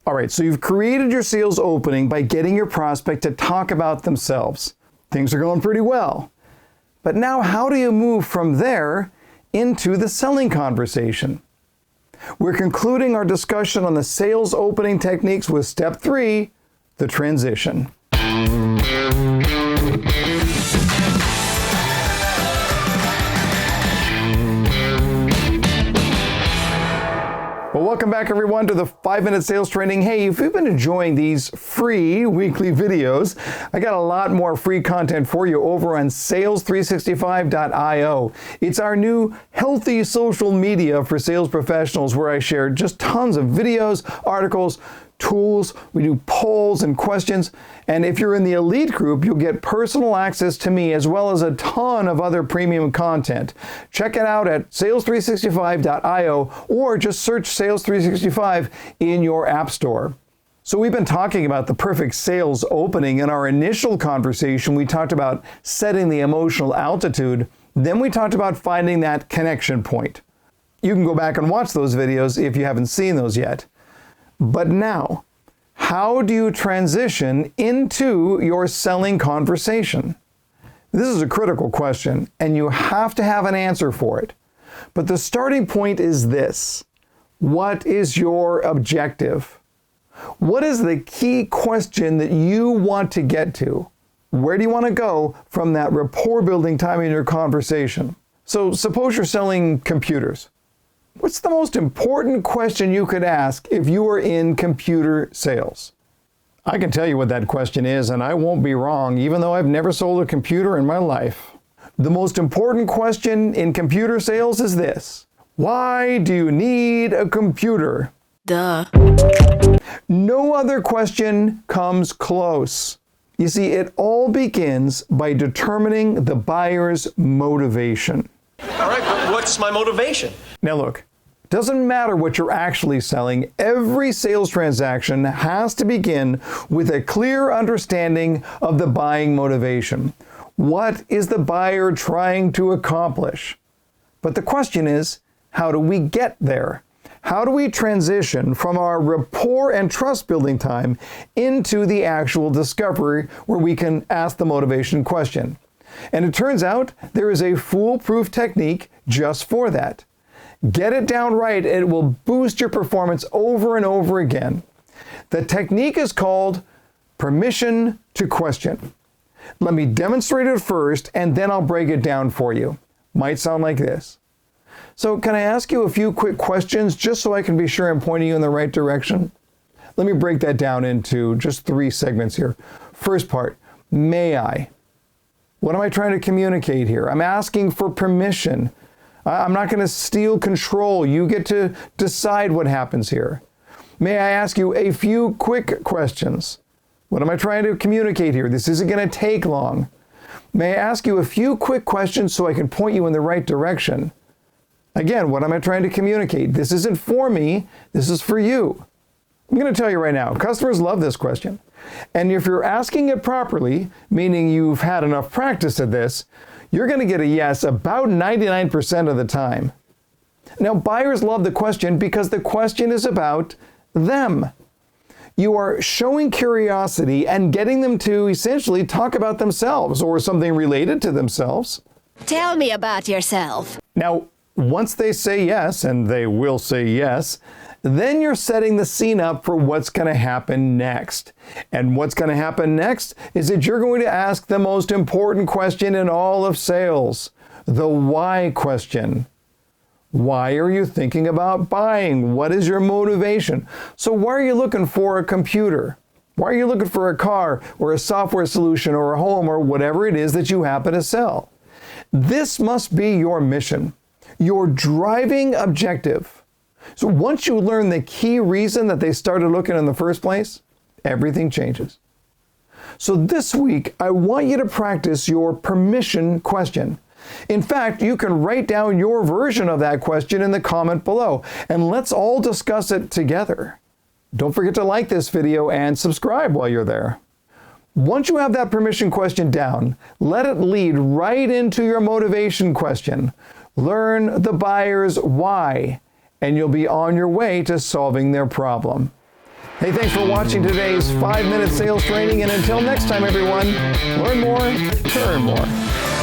All right, so you've created your sales opening by getting your prospect to talk about themselves. Things are going pretty well. But now how do you move from there into the selling conversation? We're concluding our discussion on the sales opening techniques with step 3, the transition. Well, welcome back everyone to the 5-Minute Sales Training. Hey, if you've been enjoying these free weekly videos, I got a lot more free content for you over on sales365.io. It's our new healthy social media for sales professionals where I share just tons of videos, articles, tools, we do polls and questions, and if you're in the elite group, you'll get personal access to me as well as a ton of other premium content. Check it out at sales365.io or just search Sales365 in your app store. So we've been talking about the perfect sales opening. In our initial conversation, we talked about setting the emotional altitude. Then we talked about finding that connection point. You can go back and watch those videos if you haven't seen those yet. But now, how do you transition into your selling conversation? This is a critical question, and you have to have an answer for it. But the starting point is this: what is your objective? What is the key question that you want to get to? Where do you want to go from that rapport building time in your conversation? So suppose you're selling computers. What's the most important question you could ask if you were in computer sales? I can tell you what that question is, and I won't be wrong, even though I've never sold a computer in my life. The most important question in computer sales is this: why do you need a computer? Duh. No other question comes close. You see, it all begins by determining the buyer's motivation. All right, but what's my motivation? Now look, it doesn't matter what you're actually selling. Every sales transaction has to begin with a clear understanding of the buying motivation. What is the buyer trying to accomplish? But the question is, how do we get there? How do we transition from our rapport and trust building time into the actual discovery where we can ask the motivation question? And it turns out there is a foolproof technique just for that. Get it down right, it will boost your performance over and over again. The technique is called permission to question. Let me demonstrate it first, and then I'll break it down for you. Might sound like this. So can I ask you a few quick questions just so I can be sure I'm pointing you in the right direction? Let me break that down into just 3 segments here. First part, may I? What am I trying to communicate here? I'm asking for permission. I'm not going to steal control. You get to decide what happens here. May I ask you a few quick questions? What am I trying to communicate here? This isn't going to take long. May I ask you a few quick questions so I can point you in the right direction? Again, what am I trying to communicate? This isn't for me. This is for you. I'm going to tell you right now, customers love this question. And if you're asking it properly, meaning you've had enough practice at this, you're going to get a yes about 99% of the time. Now, buyers love the question because the question is about them. You are showing curiosity and getting them to essentially talk about themselves or something related to themselves. Tell me about yourself. Now, once they say yes, and they will say yes, then you're setting the scene up for what's going to happen next. And what's going to happen next is that you're going to ask the most important question in all of sales, the why question. Why are you thinking about buying? What is your motivation? So why are you looking for a computer? Why are you looking for a car or a software solution or a home or whatever it is that you happen to sell? This must be your mission, your driving objective. So once you learn the key reason that they started looking in the first place, everything changes. So this week, I want you to practice your permission question. In fact, you can write down your version of that question in the comment below, and let's all discuss it together. Don't forget to like this video and subscribe while you're there. Once you have that permission question down, let it lead right into your motivation question. Learn the buyer's why, and you'll be on your way to solving their problem. Hey, thanks for watching today's 5-minute sales training. And until next time, everyone, learn more, turn more.